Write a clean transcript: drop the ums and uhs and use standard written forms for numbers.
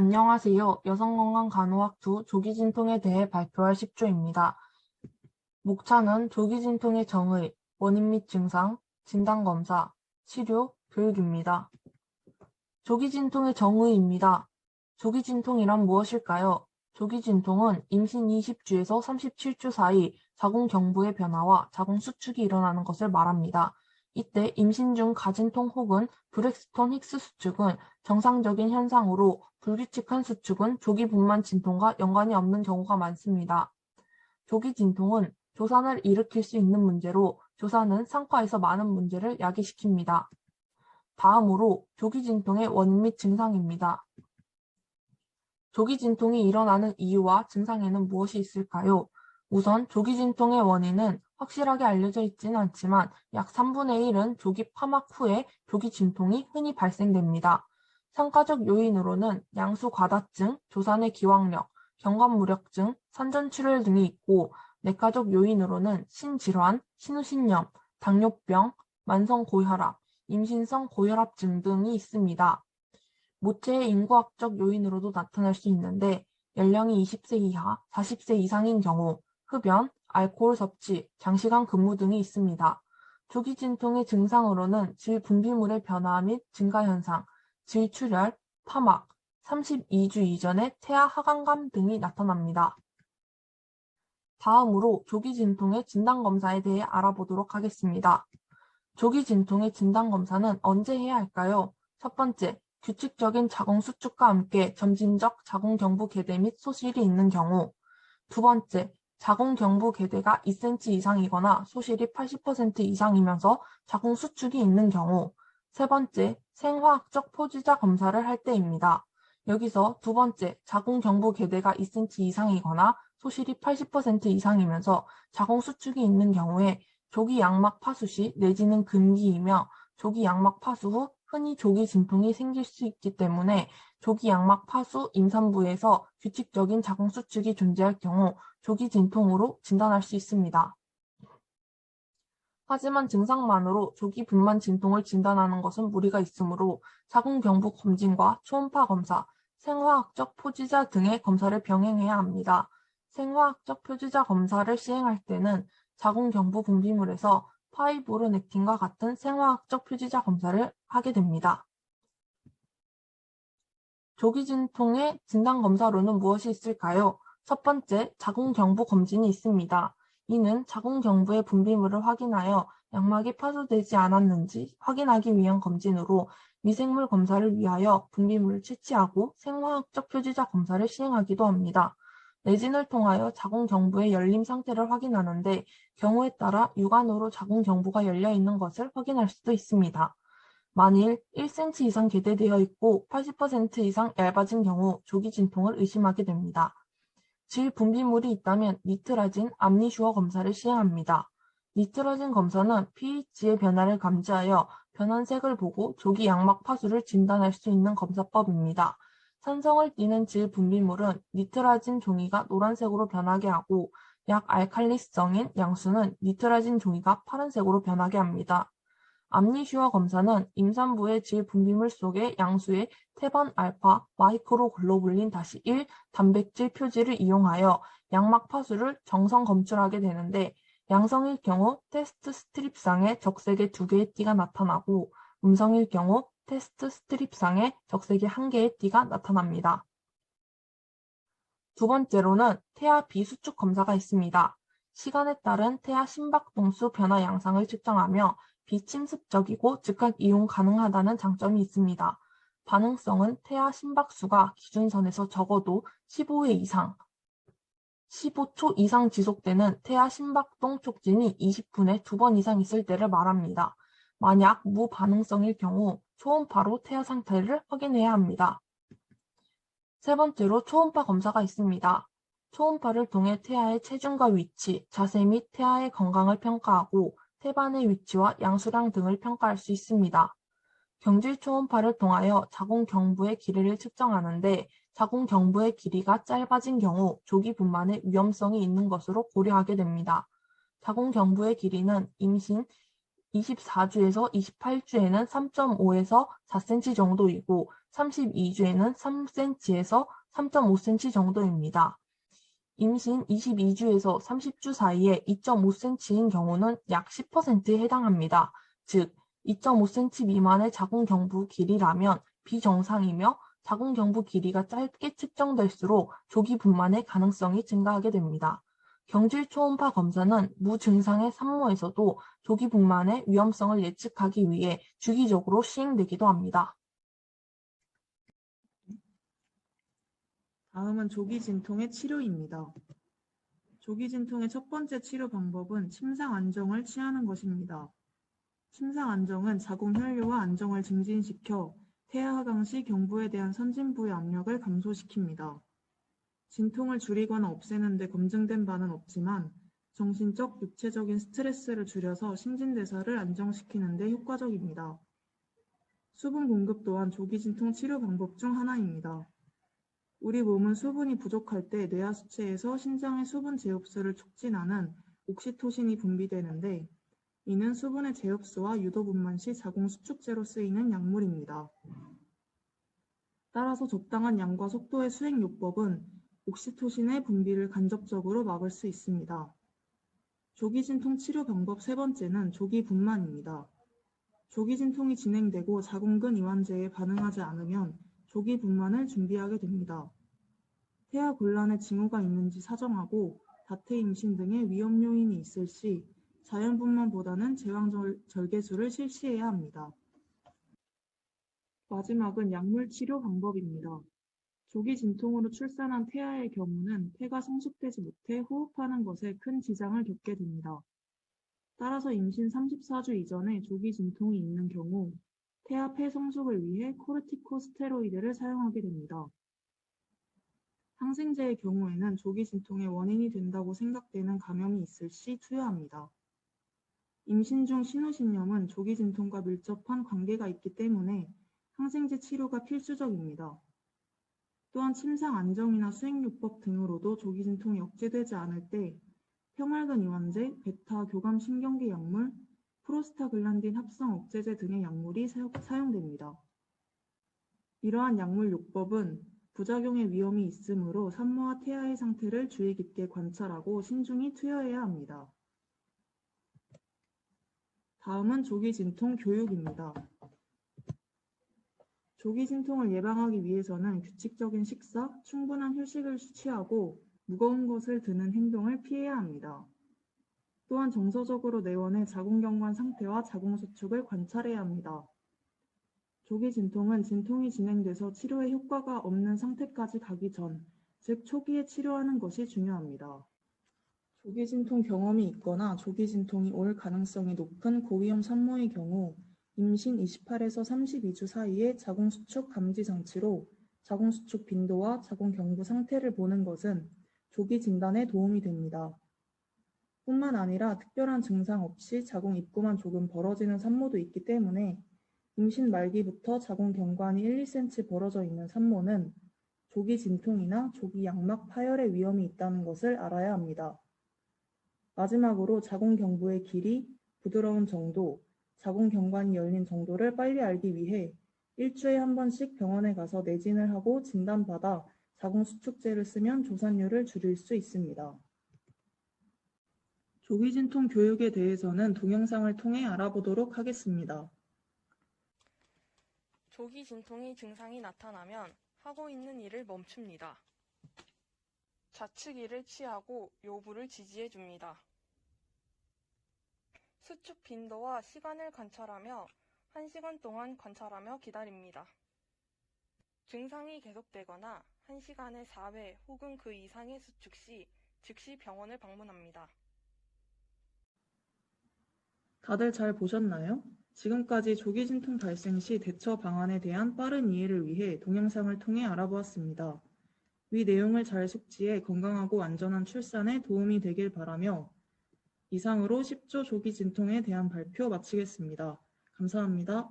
안녕하세요. 여성건강간호학 2 조기진통에 대해 발표할 10조입니다. 목차는 조기진통의 정의, 원인 및 증상, 진단검사, 치료, 교육입니다. 조기진통의 정의입니다. 조기진통이란 무엇일까요? 조기진통은 임신 20주에서 37주 사이 자궁경부의 변화와 자궁수축이 일어나는 것을 말합니다. 이때 임신 중 가진통 혹은 브렉스턴 힉스 수축은 정상적인 현상으로 불규칙한 수축은 조기분만 진통과 연관이 없는 경우가 많습니다. 조기진통은 조산을 일으킬 수 있는 문제로 조산은 상과에서 많은 문제를 야기시킵니다. 다음으로 조기진통의 원인 및 증상입니다. 조기진통이 일어나는 이유와 증상에는 무엇이 있을까요? 우선 조기진통의 원인은 확실하게 알려져 있지는 않지만 약 3분의 1은 조기 파막 후에 조기진통이 흔히 발생됩니다. 상가적 요인으로는 양수과다증, 조산의 기왕력, 경관무력증, 산전출혈 등이 있고 내과적 요인으로는 신질환, 신우신염, 당뇨병, 만성고혈압, 임신성 고혈압증 등이 있습니다. 모체의 인구학적 요인으로도 나타날 수 있는데 연령이 20세 이하, 40세 이상인 경우, 흡연, 알코올 섭취, 장시간 근무 등이 있습니다. 조기진통의 증상으로는 질 분비물의 변화 및 증가 현상, 질출혈, 파막, 32주 이전의 태아 하강감 등이 나타납니다. 다음으로 조기진통의 진단검사에 대해 알아보도록 하겠습니다. 조기진통의 진단검사는 언제 해야 할까요? 첫 번째, 규칙적인 자궁수축과 함께 점진적 자궁경부 개대 및 소실이 있는 경우. 두 번째, 자궁경부 개대가 2cm 이상이거나 소실이 80% 이상이면서 자궁수축이 있는 경우. 세 번째, 생화학적 표지자 검사를 할 때입니다. 여기서 두 번째, 자궁경부 개대가 2cm 이상이거나 소실이 80% 이상이면서 자궁수축이 있는 경우에 조기 양막 파수 시 내지는 금기이며 조기 양막 파수 후 흔히 조기 진통이 생길 수 있기 때문에 조기 양막 파수 임산부에서 규칙적인 자궁수축이 존재할 경우 조기 진통으로 진단할 수 있습니다. 하지만 증상만으로 조기 분만 진통을 진단하는 것은 무리가 있으므로 자궁경부 검진과 초음파 검사, 생화학적 표지자 등의 검사를 병행해야 합니다. 생화학적 표지자 검사를 시행할 때는 자궁경부 분비물에서 파이브로넥틴과 같은 생화학적 표지자 검사를 하게 됩니다. 조기진통의 진단검사로는 무엇이 있을까요? 첫 번째, 자궁경부 검진이 있습니다. 이는 자궁경부의 분비물을 확인하여 양막이 파손되지 않았는지 확인하기 위한 검진으로 미생물 검사를 위하여 분비물을 채취하고 생화학적 표지자 검사를 시행하기도 합니다. 내진을 통하여 자궁경부의 열림 상태를 확인하는데 경우에 따라 육안으로 자궁경부가 열려 있는 것을 확인할 수도 있습니다. 만일 1cm 이상 개대되어 있고 80% 이상 얇아진 경우 조기 진통을 의심하게 됩니다. 질 분비물이 있다면 니트라진 암니슈어 검사를 시행합니다. 니트라진 검사는 pH의 변화를 감지하여 변환색을 보고 조기 양막 파수를 진단할 수 있는 검사법입니다. 산성을 띠는 질 분비물은 니트라진 종이가 노란색으로 변하게 하고 약 알칼리성인 양수는 니트라진 종이가 파란색으로 변하게 합니다. 암니슈어 검사는 임산부의 질 분비물 속의 양수의 태반 알파 마이크로글로불린 -1 단백질 표지를 이용하여 양막 파수를 정성 검출하게 되는데 양성일 경우 테스트 스트립상에 적색의 2개의 띠가 나타나고 음성일 경우 테스트 스트립상에 적색의 1개의 띠가 나타납니다. 두 번째로는 태아 비수축 검사가 있습니다. 시간에 따른 태아 심박동수 변화 양상을 측정하며 비침습적이고 즉각 이용 가능하다는 장점이 있습니다. 반응성은 태아 심박수가 기준선에서 적어도 15회 이상, 15초 이상 지속되는 태아 심박동 촉진이 20분에 2번 이상 있을 때를 말합니다. 만약 무반응성일 경우 초음파로 태아 상태를 확인해야 합니다. 세 번째로 초음파 검사가 있습니다. 초음파를 통해 태아의 체중과 위치, 자세 및 태아의 건강을 평가하고 태반의 위치와 양수량 등을 평가할 수 있습니다. 경질 초음파를 통하여 자궁경부의 길이를 측정하는데 자궁경부의 길이가 짧아진 경우 조기 분만의 위험성이 있는 것으로 고려하게 됩니다. 자궁경부의 길이는 임신 24주에서 28주에는 3.5에서 4cm 정도이고 32주에는 3cm에서 3.5cm 정도입니다. 임신 22주에서 30주 사이에 2.5cm인 경우는 약 10%에 해당합니다. 즉, 2.5cm 미만의 자궁경부 길이라면 비정상이며 자궁경부 길이가 짧게 측정될수록 조기 분만의 가능성이 증가하게 됩니다. 경질 초음파 검사는 무증상의 산모에서도 조기 분만의 위험성을 예측하기 위해 주기적으로 시행되기도 합니다. 다음은 조기 진통의 치료입니다. 조기 진통의 첫 번째 치료 방법은 침상 안정을 취하는 것입니다. 침상 안정은 자궁 혈류와 안정을 증진시켜 태아 하강 시 경부에 대한 선진부의 압력을 감소시킵니다. 진통을 줄이거나 없애는 데 검증된 바는 없지만 정신적, 육체적인 스트레스를 줄여서 신진대사를 안정시키는 데 효과적입니다. 수분 공급 또한 조기 진통 치료 방법 중 하나입니다. 우리 몸은 수분이 부족할 때 뇌하 수체에서 신장의 수분 재흡수를 촉진하는 옥시토신이 분비되는데 이는 수분의 재흡수와 유도 분만 시 자궁 수축제로 쓰이는 약물입니다. 따라서 적당한 양과 속도의 수행요법은 옥시토신의 분비를 간접적으로 막을 수 있습니다. 조기 진통 치료 방법 세 번째는 조기 분만입니다. 조기 진통이 진행되고 자궁근 이완제에 반응하지 않으면 조기 분만을 준비하게 됩니다. 태아 곤란의 징후가 있는지 사정하고 다태 임신 등의 위험 요인이 있을 시 자연 분만보다는 제왕절개술을 실시해야 합니다. 마지막은 약물 치료 방법입니다. 조기 진통으로 출산한 태아의 경우는 폐가 성숙되지 못해 호흡하는 것에 큰 지장을 겪게 됩니다. 따라서 임신 34주 이전에 조기 진통이 있는 경우 태아 폐 성숙을 위해 코르티코스테로이드를 사용하게 됩니다. 항생제의 경우에는 조기 진통의 원인이 된다고 생각되는 감염이 있을 시 투여합니다. 임신 중 신우신염은 조기 진통과 밀접한 관계가 있기 때문에 항생제 치료가 필수적입니다. 또한 침상 안정이나 수행요법 등으로도 조기 진통이 억제되지 않을 때 평활근 이완제, 베타 교감 신경계 약물, 프로스타글란딘 합성 억제제 등의 약물이 사용됩니다. 이러한 약물 요법은 부작용의 위험이 있으므로 산모와 태아의 상태를 주의 깊게 관찰하고 신중히 투여해야 합니다. 다음은 조기 진통 교육입니다. 조기 진통을 예방하기 위해서는 규칙적인 식사, 충분한 휴식을 취하고 무거운 것을 드는 행동을 피해야 합니다. 또한 정서적으로 내원의 자궁경관 상태와 자궁수축을 관찰해야 합니다. 조기 진통은 진통이 진행돼서 치료에 효과가 없는 상태까지 가기 전, 즉 초기에 치료하는 것이 중요합니다. 조기 진통 경험이 있거나 조기 진통이 올 가능성이 높은 고위험 산모의 경우 임신 28에서 32주 사이에 자궁수축 감지 장치로 자궁수축 빈도와 자궁경부 상태를 보는 것은 조기 진단에 도움이 됩니다. 뿐만 아니라 특별한 증상 없이 자궁 입구만 조금 벌어지는 산모도 있기 때문에 임신 말기부터 자궁경관이 1, 2cm 벌어져 있는 산모는 조기 진통이나 조기 양막 파열의 위험이 있다는 것을 알아야 합니다. 마지막으로 자궁경부의 길이, 부드러운 정도, 자궁경관이 열린 정도를 빨리 알기 위해 일주일에 한 번씩 병원에 가서 내진을 하고 진단받아 자궁수축제를 쓰면 조산율을 줄일 수 있습니다. 조기 진통 교육에 대해서는 동영상을 통해 알아보도록 하겠습니다. 조기 진통의 증상이 나타나면 하고 있는 일을 멈춥니다. 좌측이를 취하고 요부를 지지해 줍니다. 수축 빈도와 시간을 관찰하며 1시간 동안 관찰하며 기다립니다. 증상이 계속되거나 1시간에 4회 혹은 그 이상의 수축 시 즉시 병원을 방문합니다. 다들 잘 보셨나요? 지금까지 조기 진통 발생 시 대처 방안에 대한 빠른 이해를 위해 동영상을 통해 알아보았습니다. 위 내용을 잘 숙지해 건강하고 안전한 출산에 도움이 되길 바라며 이상으로 10조 조기 진통에 대한 발표 마치겠습니다. 감사합니다.